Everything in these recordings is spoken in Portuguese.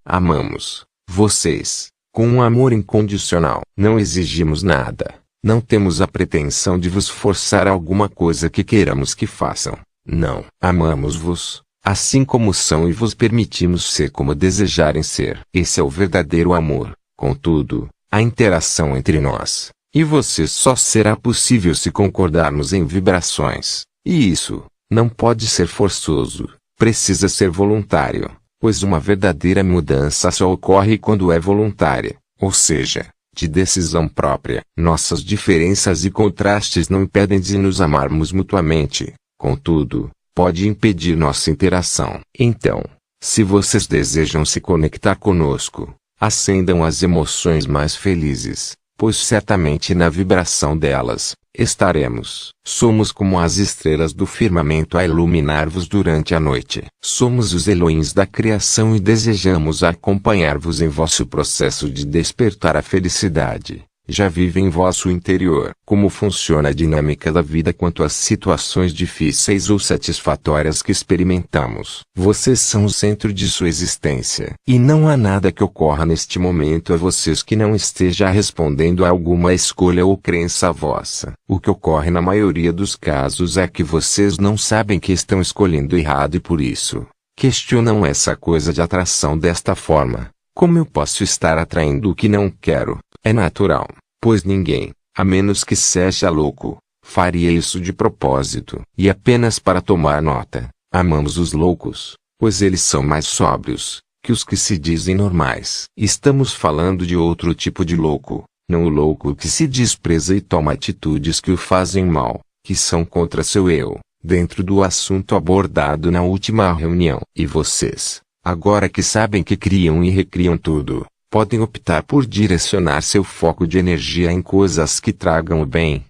Amamos vocês com um amor incondicional. Não exigimos nada. Não temos a pretensão de vos forçar a alguma coisa que queiramos que façam. Não. Amamos-vos, assim como são, e vos permitimos ser como desejarem ser. Esse é o verdadeiro amor. Contudo, a interação entre nós e vocês só será possível se concordarmos em vibrações. E isso não pode ser forçoso. Precisa ser voluntário, pois uma verdadeira mudança só ocorre quando é voluntária, ou seja, de decisão própria. Nossas diferenças e contrastes não impedem de nos amarmos mutuamente. Contudo, pode impedir nossa interação. Então, se vocês desejam se conectar conosco, acendam as emoções mais felizes, pois certamente na vibração delas estaremos. Somos como as estrelas do firmamento a iluminar-vos durante a noite. Somos os Elohims da criação e desejamos acompanhar-vos em vosso processo de despertar a felicidade. Já vive em vosso interior. Como funciona a dinâmica da vida quanto às situações difíceis ou satisfatórias que experimentamos. Vocês são o centro de sua existência. E não há nada que ocorra neste momento a vocês que não esteja respondendo a alguma escolha ou crença vossa. O que ocorre na maioria dos casos é que vocês não sabem que estão escolhendo errado e por isso questionam essa coisa de atração desta forma. Como eu posso estar atraindo o que não quero? É natural, pois ninguém, a menos que seja louco, faria isso de propósito. E apenas para tomar nota, amamos os loucos, pois eles são mais sóbrios que os que se dizem normais. Estamos falando de outro tipo de louco, não o louco que se despreza e toma atitudes que o fazem mal, que são contra seu eu, dentro do assunto abordado na última reunião. E vocês, agora que sabem que criam e recriam tudo, podem optar por direcionar seu foco de energia em coisas que tragam o bem.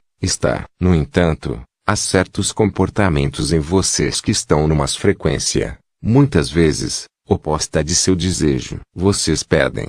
No entanto, há certos comportamentos em vocês que estão numa frequência, muitas vezes, oposta de seu desejo. Vocês pedem,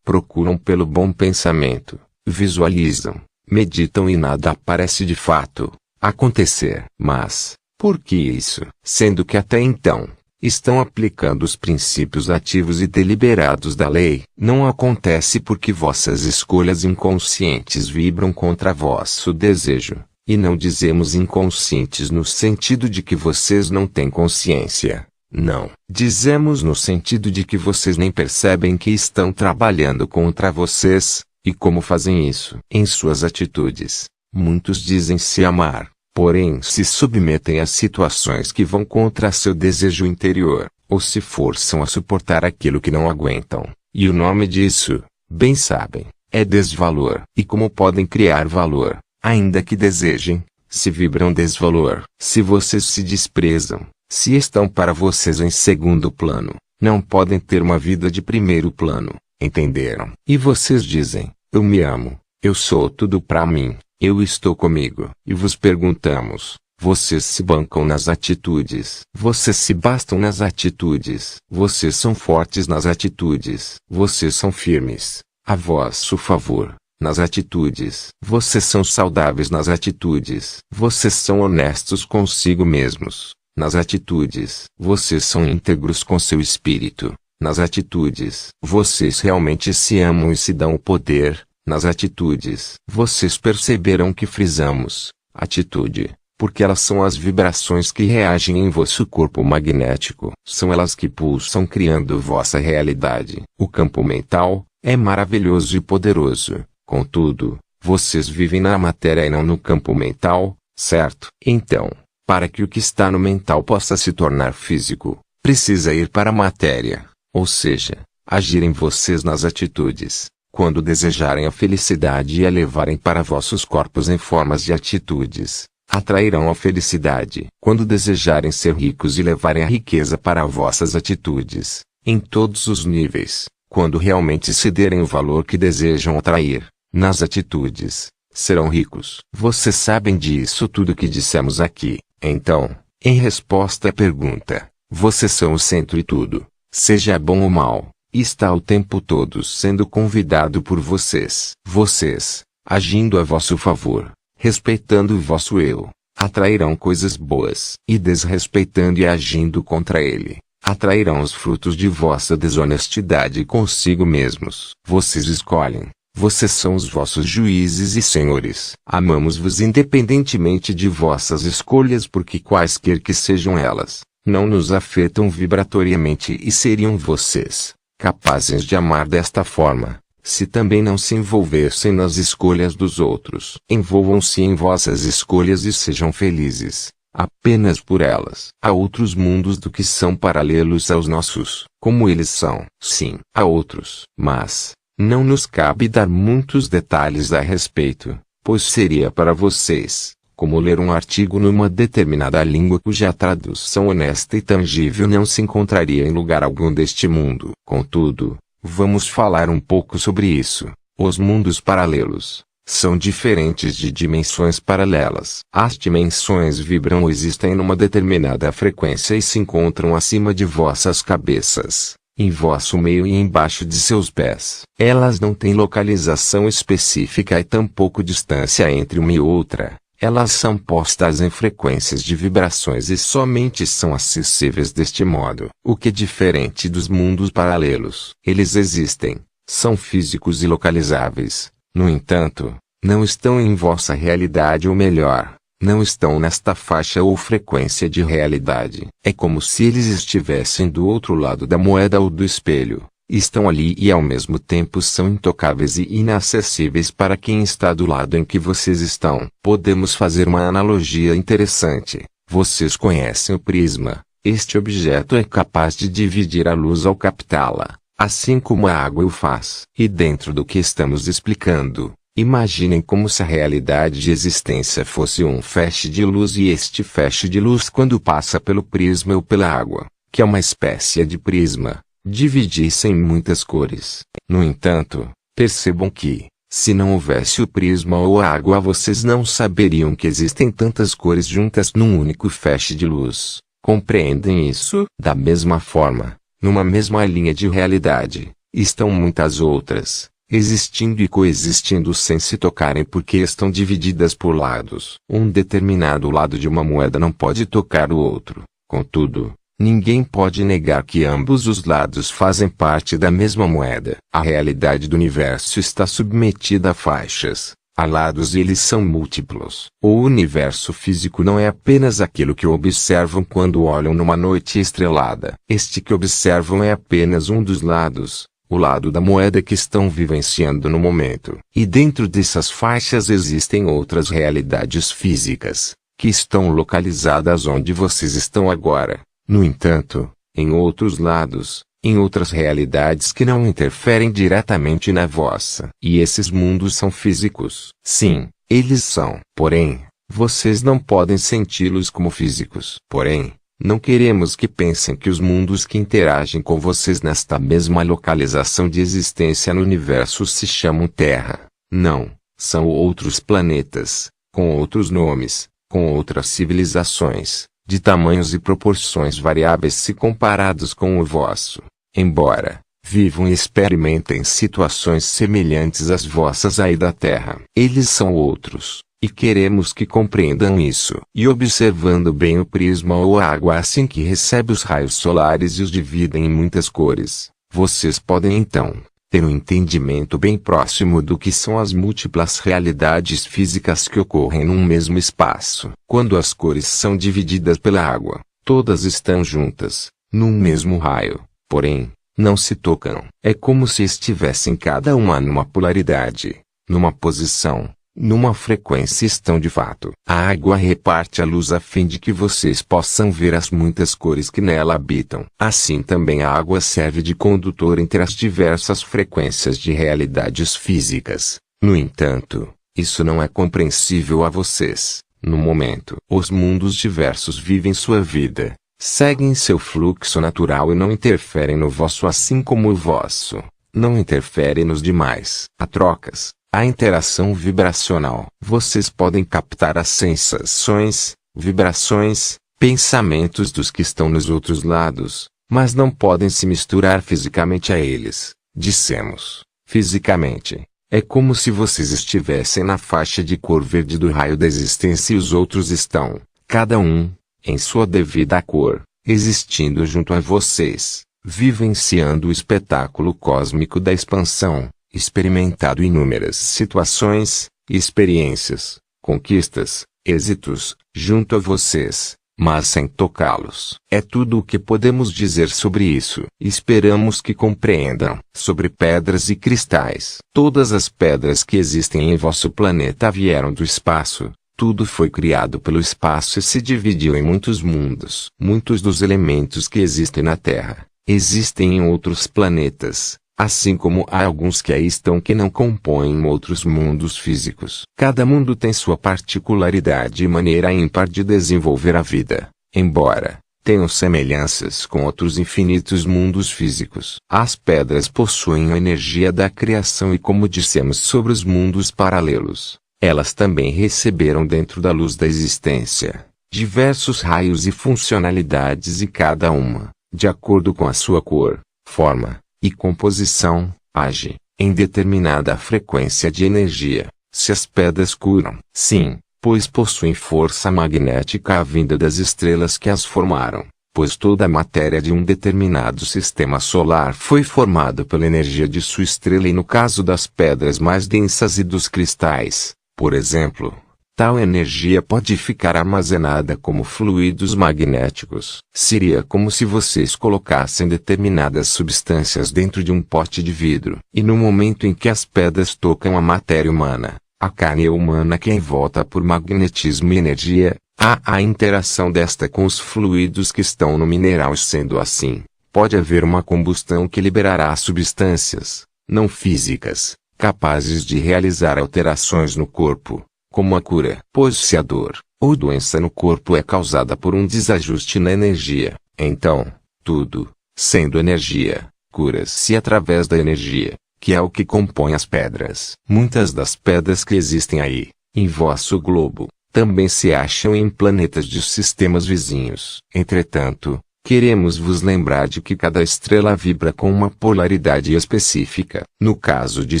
procuram pelo bom pensamento, visualizam, meditam e nada aparece de fato acontecer. Mas, por que isso? Sendo que até então estão aplicando os princípios ativos e deliberados da lei. Não acontece porque vossas escolhas inconscientes vibram contra vosso desejo. E não dizemos inconscientes no sentido de que vocês não têm consciência. Não. Dizemos no sentido de que vocês nem percebem que estão trabalhando contra vocês. E como fazem isso? Em suas atitudes. Muitos dizem se amar, porém se submetem a situações que vão contra seu desejo interior, ou se forçam a suportar aquilo que não aguentam. E o nome disso, bem sabem, é desvalor. E como podem criar valor, ainda que desejem, se vibram desvalor? Se vocês se desprezam, se estão para vocês em segundo plano, não podem ter uma vida de primeiro plano. Entenderam? E vocês dizem, eu me amo, eu sou tudo para mim. Eu estou comigo. E vos perguntamos, vocês se bancam nas atitudes? Vocês se bastam nas atitudes? Vocês são fortes nas atitudes? Vocês são firmes, a vosso favor, nas atitudes? Vocês são saudáveis nas atitudes? Vocês são honestos consigo mesmos, nas atitudes? Vocês são íntegros com seu espírito, nas atitudes? Vocês realmente se amam e se dão o poder? Nas atitudes. Vocês perceberão que frisamos atitude, porque elas são as vibrações que reagem em vosso corpo magnético. São elas que pulsam criando vossa realidade. O campo mental é maravilhoso e poderoso. Contudo, vocês vivem na matéria e não no campo mental, certo? Então, para que o que está no mental possa se tornar físico, precisa ir para a matéria, ou seja, agir em vocês nas atitudes. Quando desejarem a felicidade e a levarem para vossos corpos em formas de atitudes, atrairão a felicidade. Quando desejarem ser ricos e levarem a riqueza para vossas atitudes, em todos os níveis, quando realmente se derem o valor que desejam atrair, nas atitudes, serão ricos. Vocês sabem disso tudo que dissemos aqui. Então, em resposta à pergunta, vocês são o centro e tudo, seja bom ou mal, está o tempo todo sendo convidado por vocês. Vocês, agindo a vosso favor, respeitando o vosso eu, atrairão coisas boas. E desrespeitando e agindo contra ele, atrairão os frutos de vossa desonestidade consigo mesmos. Vocês escolhem. Vocês são os vossos juízes e senhores. Amamos-vos independentemente de vossas escolhas, porque quaisquer que sejam elas, não nos afetam vibratoriamente, e seriam vocês capazes de amar desta forma, se também não se envolvessem nas escolhas dos outros. Envolvam-se em vossas escolhas e sejam felizes, apenas por elas. Há outros mundos do que são paralelos aos nossos, como eles são. Sim, há outros. Mas não nos cabe dar muitos detalhes a respeito, pois seria para vocês como ler um artigo numa determinada língua cuja tradução honesta e tangível não se encontraria em lugar algum deste mundo. Contudo, vamos falar um pouco sobre isso. Os mundos paralelos são diferentes de dimensões paralelas. As dimensões vibram ou existem numa determinada frequência e se encontram acima de vossas cabeças, em vosso meio e embaixo de seus pés. Elas não têm localização específica e tampouco distância entre uma e outra. Elas são postas em frequências de vibrações e somente são acessíveis deste modo. O que é diferente dos mundos paralelos. Eles existem, são físicos e localizáveis. No entanto, não estão em vossa realidade, ou melhor, não estão nesta faixa ou frequência de realidade. É como se eles estivessem do outro lado da moeda ou do espelho. Estão ali e ao mesmo tempo são intocáveis e inacessíveis para quem está do lado em que vocês estão. Podemos fazer uma analogia interessante. Vocês conhecem o prisma. Este objeto é capaz de dividir a luz ao captá-la, assim como a água o faz. E dentro do que estamos explicando, imaginem como se a realidade de existência fosse um feixe de luz, e este feixe de luz, quando passa pelo prisma ou pela água, que é uma espécie de prisma, dividisse em muitas cores. No entanto, percebam que, se não houvesse o prisma ou a água, vocês não saberiam que existem tantas cores juntas num único feixe de luz. Compreendem isso? Da mesma forma, numa mesma linha de realidade, estão muitas outras, existindo e coexistindo sem se tocarem, porque estão divididas por lados. Um determinado lado de uma moeda não pode tocar o outro. Contudo, ninguém pode negar que ambos os lados fazem parte da mesma moeda. A realidade do universo está submetida a faixas, a lados, e eles são múltiplos. O universo físico não é apenas aquilo que observam quando olham numa noite estrelada. Este que observam é apenas um dos lados, o lado da moeda que estão vivenciando no momento. E dentro dessas faixas existem outras realidades físicas, que estão localizadas onde vocês estão agora. No entanto, em outros lados, em outras realidades que não interferem diretamente na vossa. E esses mundos são físicos. Sim, eles são. Porém, vocês não podem senti-los como físicos. Porém, não queremos que pensem que os mundos que interagem com vocês nesta mesma localização de existência no universo se chamam Terra. Não, são outros planetas, com outros nomes, com outras civilizações, de tamanhos e proporções variáveis se comparados com o vosso. Embora vivam e experimentem situações semelhantes às vossas aí da Terra, eles são outros, e queremos que compreendam isso. E observando bem o prisma ou a água assim que recebe os raios solares e os dividem em muitas cores, vocês podem então ter um entendimento bem próximo do que são as múltiplas realidades físicas que ocorrem num mesmo espaço. Quando as cores são divididas pela água, todas estão juntas, num mesmo raio, porém, não se tocam. É como se estivessem cada uma numa polaridade, numa posição, numa frequência. Estão de fato. A água reparte a luz a fim de que vocês possam ver as muitas cores que nela habitam. Assim também a água serve de condutor entre as diversas frequências de realidades físicas. No entanto, isso não é compreensível a vocês, no momento. Os mundos diversos vivem sua vida, seguem seu fluxo natural e não interferem no vosso, assim como o vosso não interfere nos demais. Há trocas, a interação vibracional. Vocês podem captar as sensações, vibrações, pensamentos dos que estão nos outros lados, mas não podem se misturar fisicamente a eles. Dissemos, fisicamente. É como se vocês estivessem na faixa de cor verde do raio da existência e os outros estão, cada um, em sua devida cor, existindo junto a vocês, vivenciando o espetáculo cósmico da expansão, experimentado inúmeras situações, experiências, conquistas, êxitos, junto a vocês, mas sem tocá-los. É tudo o que podemos dizer sobre isso. Esperamos que compreendam. Sobre pedras e cristais. Todas as pedras que existem em vosso planeta vieram do espaço. Tudo foi criado pelo espaço e se dividiu em muitos mundos. Muitos dos elementos que existem na Terra existem em outros planetas. Assim como há alguns que aí estão que não compõem outros mundos físicos. Cada mundo tem sua particularidade e maneira ímpar de desenvolver a vida, embora tenham semelhanças com outros infinitos mundos físicos. As pedras possuem a energia da criação e, como dissemos sobre os mundos paralelos, elas também receberam dentro da luz da existência diversos raios e funcionalidades, e cada uma, de acordo com a sua cor, forma e composição, age em determinada frequência de energia. Se as pedras curam, sim, pois possuem força magnética vinda das estrelas que as formaram, pois toda a matéria de um determinado sistema solar foi formada pela energia de sua estrela, e no caso das pedras mais densas e dos cristais, por exemplo, tal energia pode ficar armazenada como fluidos magnéticos. Seria como se vocês colocassem determinadas substâncias dentro de um pote de vidro. E no momento em que as pedras tocam a matéria humana, a carne humana que é envolta por magnetismo e energia, há a interação desta com os fluidos que estão no mineral, e sendo assim, pode haver uma combustão que liberará substâncias, não físicas, capazes de realizar alterações no corpo, como a cura. Pois se a dor ou doença no corpo é causada por um desajuste na energia, então, tudo, sendo energia, cura-se através da energia, que é o que compõe as pedras. Muitas das pedras que existem aí, em vosso globo, também se acham em planetas de sistemas vizinhos. Entretanto, queremos vos lembrar de que cada estrela vibra com uma polaridade específica. No caso de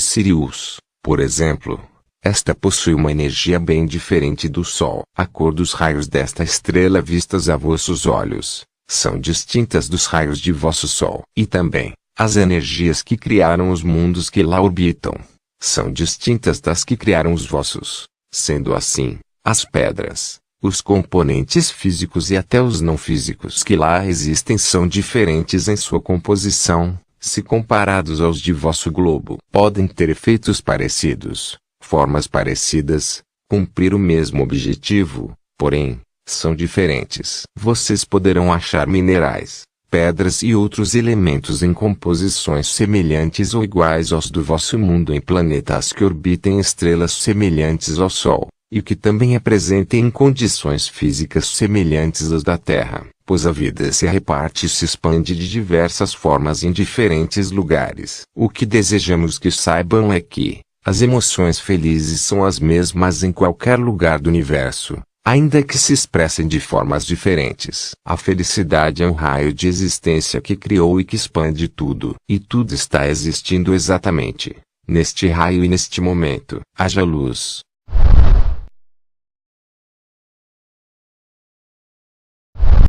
Sirius, por exemplo, esta possui uma energia bem diferente do Sol. A cor dos raios desta estrela vistas a vossos olhos são distintas dos raios de vosso Sol. E também, as energias que criaram os mundos que lá orbitam são distintas das que criaram os vossos. Sendo assim, as pedras, os componentes físicos e até os não físicos que lá existem são diferentes em sua composição, se comparados aos de vosso globo. Podem ter efeitos parecidos, formas parecidas, cumprir o mesmo objetivo, porém, são diferentes. Vocês poderão achar minerais, pedras e outros elementos em composições semelhantes ou iguais aos do vosso mundo em planetas que orbitem estrelas semelhantes ao Sol, e que também apresentem condições físicas semelhantes às da Terra, pois a vida se reparte e se expande de diversas formas em diferentes lugares. O que desejamos que saibam é que as emoções felizes são as mesmas em qualquer lugar do universo, ainda que se expressem de formas diferentes. A felicidade é um raio de existência que criou e que expande tudo. E tudo está existindo exatamente neste raio e neste momento. Haja luz,